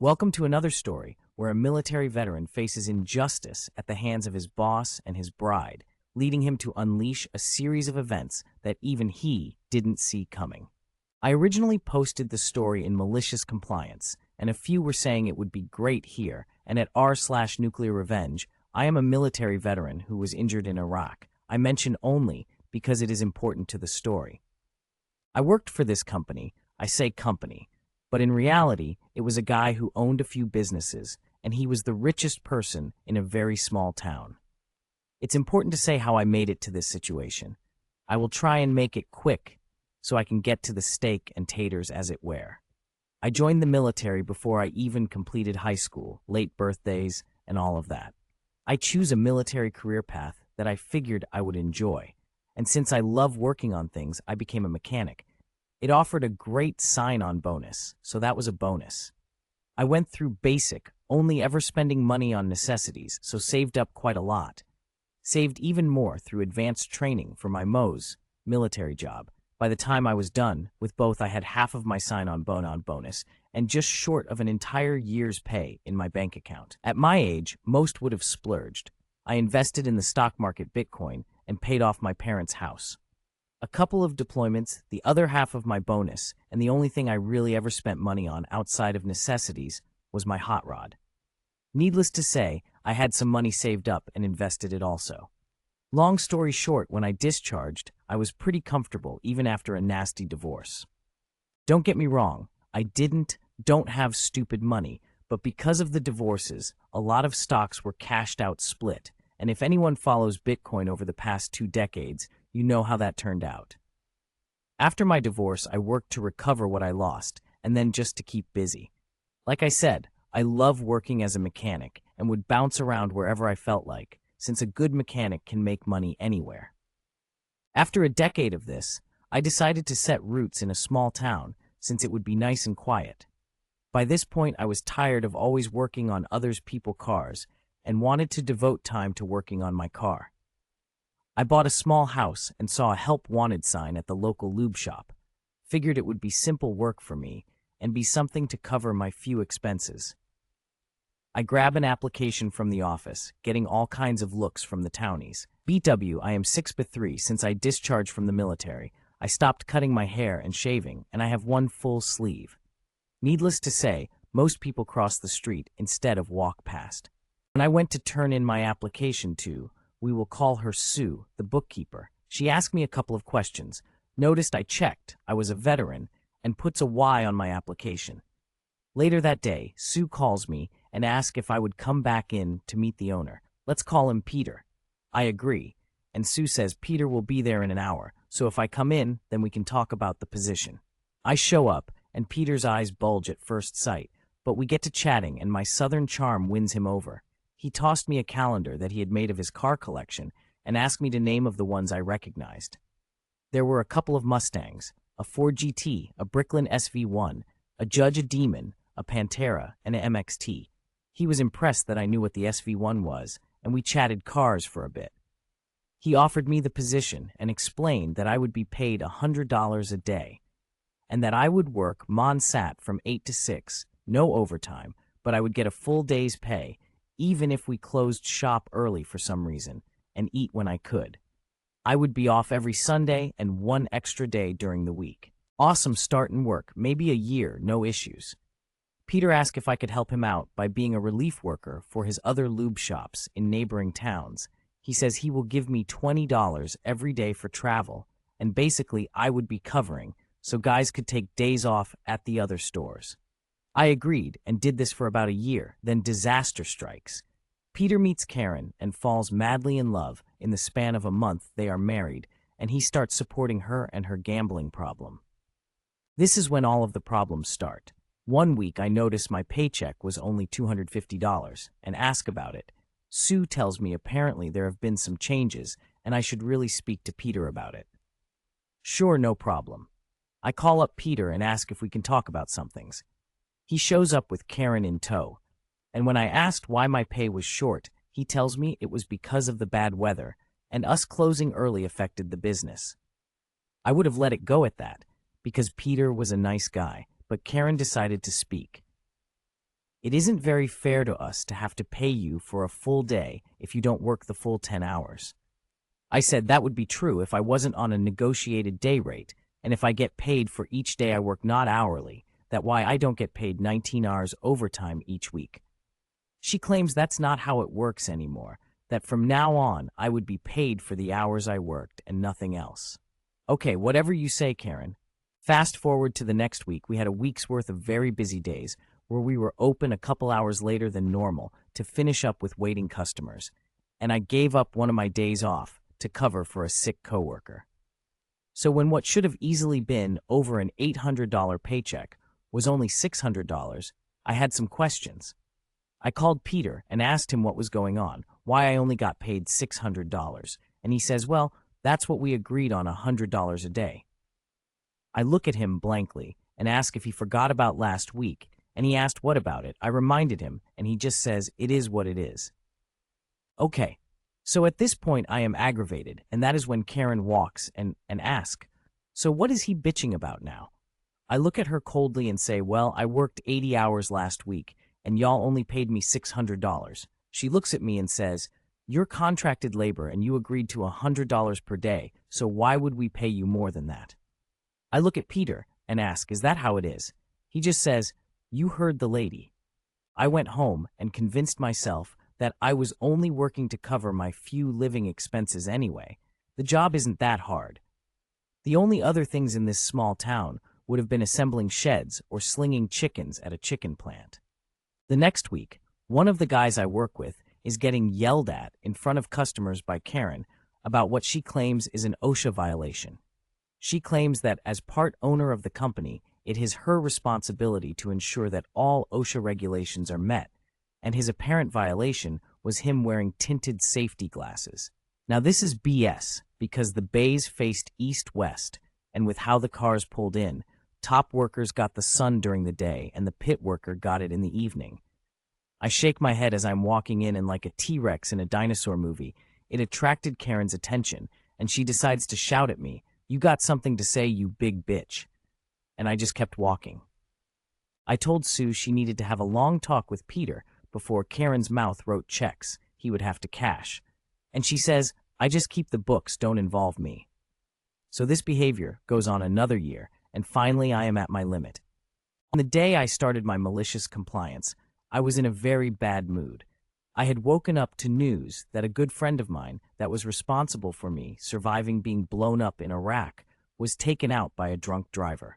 Welcome to another story where a military veteran faces injustice at the hands of his boss and his bride, leading him to unleash a series of events that even he didn't see coming. I originally posted the story in malicious compliance, and a few were saying it would be great here, and at r/nuclear revenge, I am a military veteran who was injured in Iraq. I mention only because it is important to the story. I worked for this company. I say company, but in reality, it was a guy who owned a few businesses, and he was the richest person in a very small town. It's important to say how I made it to this situation. I will try and make it quick so I can get to the steak and taters as it were. I joined the military before I even completed high school, late birthdays, and all of that. I choose a military career path that I figured I would enjoy, and since I love working on things, I became a mechanic. It offered a great sign-on bonus, so that was a bonus. I went through basic, only ever spending money on necessities, so saved up quite a lot. Saved even more through advanced training for my MOS military job. By the time I was done with both, I had half of my sign-on bonus and just short of an entire year's pay in my bank account. At my age, most would have splurged. I invested in the stock market Bitcoin and paid off my parents' house. A couple of deployments, the other half of my bonus, and the only thing I really ever spent money on outside of necessities was my hot rod. Needless to say, I had some money saved up and invested it also. Long story short, when I discharged, I was pretty comfortable even after a nasty divorce. Don't get me wrong, I don't have stupid money, but because of the divorces, a lot of stocks were cashed out split, and if anyone follows Bitcoin over the past 2 decades, you know how that turned out. After my divorce, I worked to recover what I lost, and then just to keep busy. Like I said, I love working as a mechanic and would bounce around wherever I felt like, since a good mechanic can make money anywhere. After a decade of this, I decided to set roots in a small town, since it would be nice and quiet. By this point, I was tired of always working on others people's cars and wanted to devote time to working on my car. I bought a small house and saw a help wanted sign at the local lube shop. Figured it would be simple work for me and be something to cover my few expenses. I grab an application from the office, getting all kinds of looks from the townies. BW, I am 6'3" since I discharged from the military. I stopped cutting my hair and shaving, and I have one full sleeve. Needless to say, most people cross the street instead of walk past. When I went to turn in my application to, we will call her Sue, the bookkeeper, she asked me a couple of questions, noticed I checked I was a veteran, and puts a Y on my application. Later that day, Sue calls me and asks if I would come back in to meet the owner. Let's call him Peter. I agree, and Sue says Peter will be there in an hour, so if I come in, then we can talk about the position. I show up, and Peter's eyes bulge at first sight, but we get to chatting and my southern charm wins him over. He tossed me a calendar that he had made of his car collection and asked me to name of the ones I recognized. There were a couple of Mustangs, a Ford GT, a Bricklin SV1, a Judge, a Demon, a Pantera, and an MXT. He was impressed that I knew what the SV1 was, and we chatted cars for a bit. He offered me the position and explained that I would be paid $100 a day, and that I would work Monsat from 8 to 6, no overtime, but I would get a full day's pay, even if we closed shop early for some reason, and eat when I could. I would be off every Sunday and 1 extra day during the week. Awesome start in work, maybe a year, no issues. Peter asked if I could help him out by being a relief worker for his other lube shops in neighboring towns. He says he will give me $20 every day for travel, and basically I would be covering, so guys could take days off at the other stores. I agreed and did this for about a year, then disaster strikes. Peter meets Karen and falls madly in love. In the span of a month, they are married, and he starts supporting her and her gambling problem. This is when all of the problems start. One week, I notice my paycheck was only $250 and ask about it. Sue tells me apparently there have been some changes, and I should really speak to Peter about it. Sure, no problem. I call up Peter and ask if we can talk about some things. He shows up with Karen in tow, and when I asked why my pay was short, he tells me it was because of the bad weather, and us closing early affected the business. I would have let it go at that, because Peter was a nice guy, but Karen decided to speak. It isn't very fair to us to have to pay you for a full day if you don't work the full 10 hours. I said that would be true if I wasn't on a negotiated day rate, and if I get paid for each day I work not hourly, that why I don't get paid 19 hours overtime each week. She claims that's not how it works anymore, that from now on I would be paid for the hours I worked and nothing else. Okay, whatever you say, Karen. Fast forward to the next week, we had a week's worth of very busy days where we were open a couple hours later than normal to finish up with waiting customers, and I gave up one of my days off to cover for a sick coworker. So when what should have easily been over an $800 paycheck was only $600, I had some questions. I called Peter and asked him what was going on, why I only got paid $600, and he says, well, that's what we agreed on, $100 a day. I look at him blankly and ask if he forgot about last week, and he asked what about it. I reminded him, and he just says, it is what it is. Okay, so at this point I am aggravated, and that is when Karen walks and asks, so what is he bitching about now? I look at her coldly and say, well, I worked 80 hours last week, and y'all only paid me $600. She looks at me and says, you're contracted labor and you agreed to $100 per day, so why would we pay you more than that? I look at Peter and ask, is that how it is? He just says, you heard the lady. I went home and convinced myself that I was only working to cover my few living expenses anyway. The job isn't that hard. The only other things in this small town would have been assembling sheds or slinging chickens at a chicken plant. The next week, one of the guys I work with is getting yelled at in front of customers by Karen about what she claims is an OSHA violation. She claims that as part owner of the company, it is her responsibility to ensure that all OSHA regulations are met, and his apparent violation was him wearing tinted safety glasses. Now this is BS, because the bays faced east-west, and with how the cars pulled in, top workers got the sun during the day and the pit worker got it in the evening. I shake my head as I'm walking in, and like a T-Rex in a dinosaur movie, it attracted Karen's attention, and she decides to shout at me, you got something to say, you big bitch. And I just kept walking. I told Sue she needed to have a long talk with Peter before Karen's mouth wrote checks he would have to cash. And she says, I just keep the books, don't involve me. So this behavior goes on another year, and finally I am at my limit. On the day I started my malicious compliance, I was in a very bad mood. I had woken up to news that a good friend of mine that was responsible for me surviving being blown up in Iraq was taken out by a drunk driver.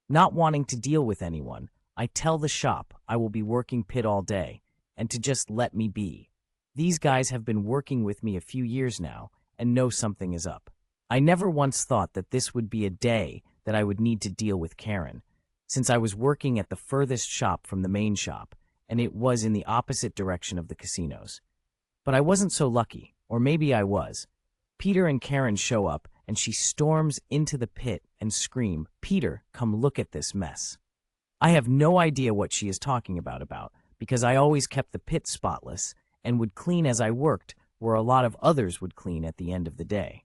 Not wanting to deal with anyone, I tell the shop I will be working pit all day, and to just let me be. These guys have been working with me a few years now, and know something is up. I never once thought that this would be a day that I would need to deal with Karen, since I was working at the furthest shop from the main shop, and it was in the opposite direction of the casinos. But I wasn't so lucky, or maybe I was. Peter and Karen show up, and she storms into the pit and scream, Peter, come look at this mess. I have no idea what she is talking about, because I always kept the pit spotless and would clean as I worked, where a lot of others would clean at the end of the day.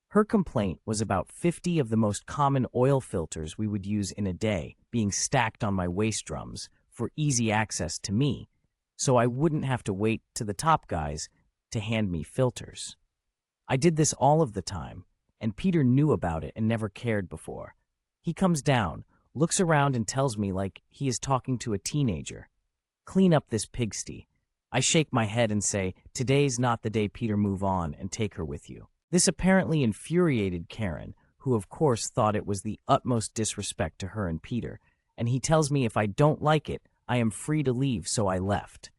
Her complaint was about 50 of the most common oil filters we would use in a day being stacked on my waste drums for easy access to me, so I wouldn't have to wait to the top guys to hand me filters. I did this all of the time, and Peter knew about it and never cared before. He comes down, looks around and tells me like he is talking to a teenager, clean up this pigsty. I shake my head and say, today's not the day, Peter, move on and take her with you. This apparently infuriated Karen, who of course thought it was the utmost disrespect to her and Peter, and he tells me if I don't like it, I am free to leave, so I left.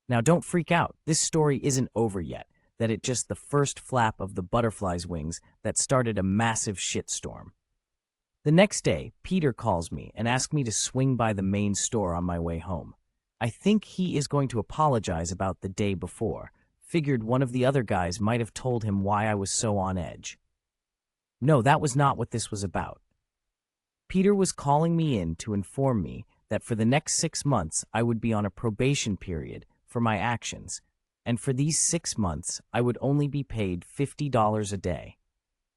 Now don't freak out, this story isn't over yet, that it just the first flap of the butterfly's wings that started a massive shitstorm. The next day, Peter calls me and asks me to swing by the main store on my way home. I think he is going to apologize about the day before. Figured one of the other guys might have told him why I was so on edge. No, that was not what this was about. Peter was calling me in to inform me that for the next 6 months I would be on a probation period for my actions, and for these 6 months I would only be paid $50 a day,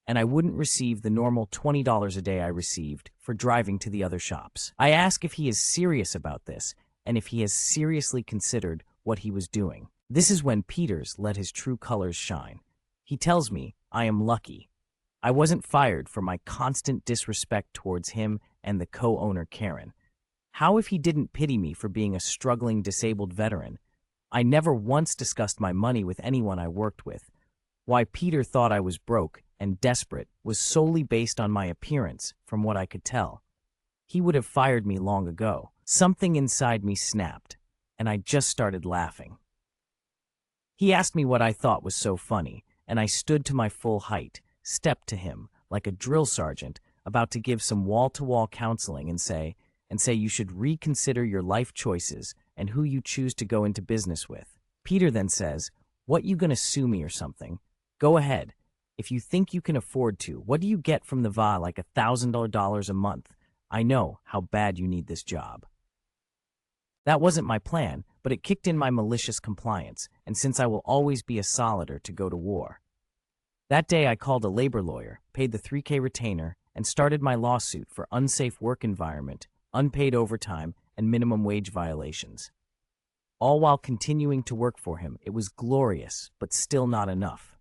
and I wouldn't receive the normal $20 a day I received for driving to the other shops. I ask if he is serious about this, and if he has seriously considered what he was doing. This is when Peters let his true colors shine. He tells me I am lucky. I wasn't fired for my constant disrespect towards him and the co-owner Karen. How if he didn't pity me for being a struggling disabled veteran? I never once discussed my money with anyone I worked with. Why Peter thought I was broke and desperate was solely based on my appearance, from what I could tell. He would have fired me long ago. Something inside me snapped, and I just started laughing. He asked me what I thought was so funny, and I stood to my full height, stepped to him like a drill sergeant about to give some wall-to-wall counseling and say you should reconsider your life choices and who you choose to go into business with. Peter then says, "What, you gonna sue me or something? Go ahead. If you think you can afford to, what do you get from the VA, like $1,000 a month? I know how bad you need this job." That wasn't my plan, but it kicked in my malicious compliance, and since I will always be a solider to go to war. That day I called a labor lawyer, paid the $3,000 retainer, and started my lawsuit for unsafe work environment, unpaid overtime, and minimum wage violations. All while continuing to work for him. It was glorious, but still not enough.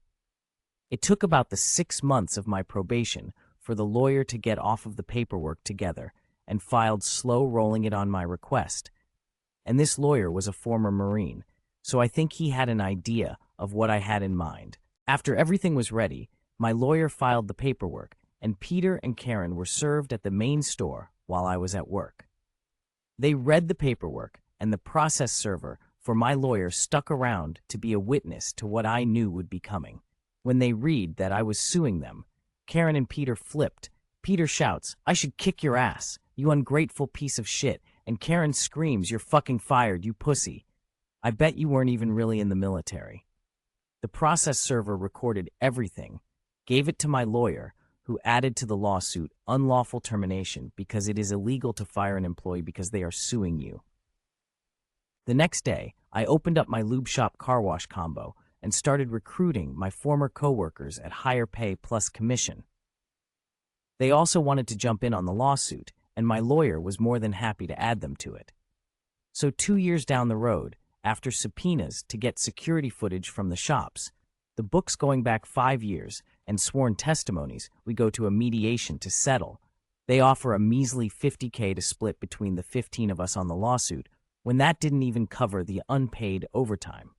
It took about the 6 months of my probation for the lawyer to get off of the paperwork together and filed slow rolling it on my request. And this lawyer was a former Marine, so I think he had an idea of what I had in mind. After everything was ready, my lawyer filed the paperwork, and Peter and Karen were served at the main store while I was at work. They read the paperwork, and the process server for my lawyer stuck around to be a witness to what I knew would be coming. When they read that I was suing them, Karen and Peter flipped. Peter shouts, "I should kick your ass, you ungrateful piece of shit," and Karen screams, "You're fucking fired, you pussy. I bet you weren't even really in the military." The process server recorded everything, gave it to my lawyer, who added to the lawsuit unlawful termination because it is illegal to fire an employee because they are suing you. The next day, I opened up my lube shop car wash combo and started recruiting my former coworkers at higher pay plus commission. They also wanted to jump in on the lawsuit, and my lawyer was more than happy to add them to it. So 2 years down the road, after subpoenas to get security footage from the shops, the books going back 5 years, and sworn testimonies, we go to a mediation to settle. They offer a measly $50,000 to split between the 15 of us on the lawsuit, when that didn't even cover the unpaid overtime.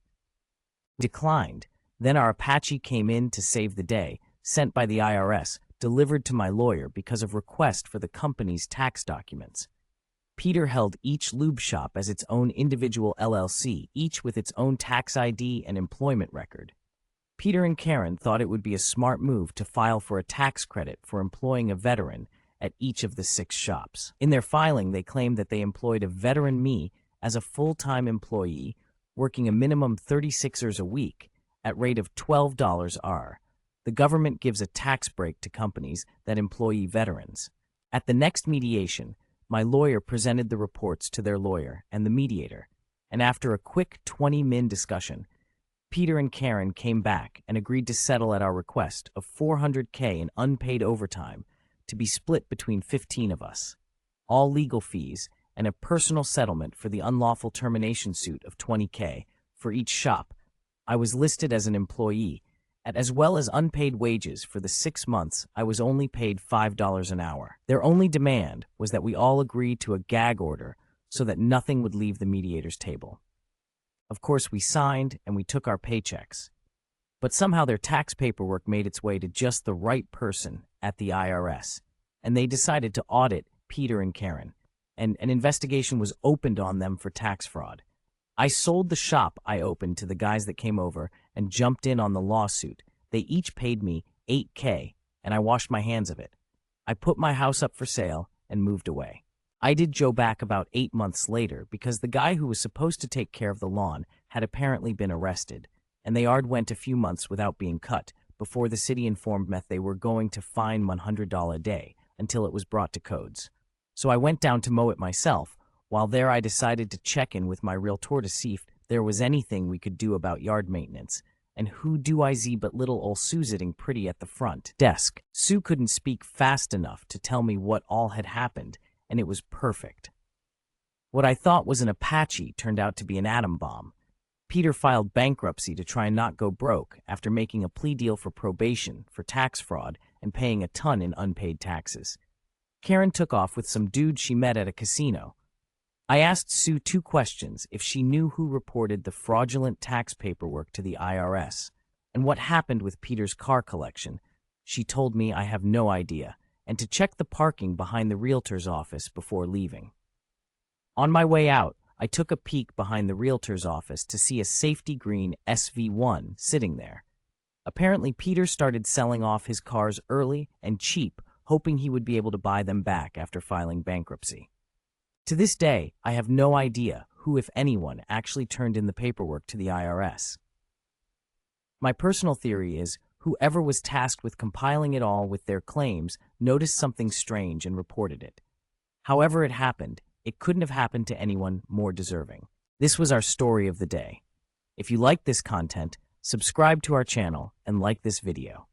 Declined. Then our Apache came in to save the day, sent by the IRS, delivered to my lawyer because of request for the company's tax documents. Peter held each lube shop as its own individual LLC, each with its own tax ID and employment record. Peter and Karen thought it would be a smart move to file for a tax credit for employing a veteran at each of the 6 shops. In their filing, they claimed that they employed a veteran me as a full-time employee, working a minimum 36 hours a week at rate of $12 hour. The government gives a tax break to companies that employ veterans. At the next mediation, my lawyer presented the reports to their lawyer and the mediator, and after a quick 20-minute discussion, Peter and Karen came back and agreed to settle at our request of $400,000 in unpaid overtime to be split between 15 of us, all legal fees, and a personal settlement for the unlawful termination suit of $20,000 for each shop. I was listed as an employee, as well as unpaid wages for the 6 months. I was only paid $5 an hour. Their only demand was that we all agree to a gag order so that nothing would leave the mediator's table. Of course, we signed and we took our paychecks. But somehow their tax paperwork made its way to just the right person at the IRS, and they decided to audit Peter and Karen, and an investigation was opened on them for tax fraud. I sold the shop I opened to the guys that came over and jumped in on the lawsuit. They each paid me $8,000, and I washed my hands of it. I put my house up for sale and moved away. I did Joe back about 8 months later because the guy who was supposed to take care of the lawn had apparently been arrested, and they went a few months without being cut before the city informed me they were going to fine $100 a day until it was brought to codes. So I went down to mow it myself. While there, I decided to check in with my realtor to see if there was anything we could do about yard maintenance. And who do I see but little ol' Sue sitting pretty at the front desk. Sue couldn't speak fast enough to tell me what all had happened, and it was perfect. What I thought was an Apache turned out to be an atom bomb. Peter filed bankruptcy to try and not go broke after making a plea deal for probation for tax fraud and paying a ton in unpaid taxes. Karen took off with some dude she met at a casino. I asked Sue 2 questions: if she knew who reported the fraudulent tax paperwork to the IRS, and what happened with Peter's car collection. She told me I have no idea, and to check the parking behind the realtor's office before leaving. On my way out, I took a peek behind the realtor's office to see a safety green SV1 sitting there. Apparently, Peter started selling off his cars early and cheap, hoping he would be able to buy them back after filing bankruptcy. To this day, I have no idea who, if anyone, actually turned in the paperwork to the IRS. My personal theory is whoever was tasked with compiling it all with their claims noticed something strange and reported it. However it happened, it couldn't have happened to anyone more deserving. This was our story of the day. If you like this content, subscribe to our channel and like this video.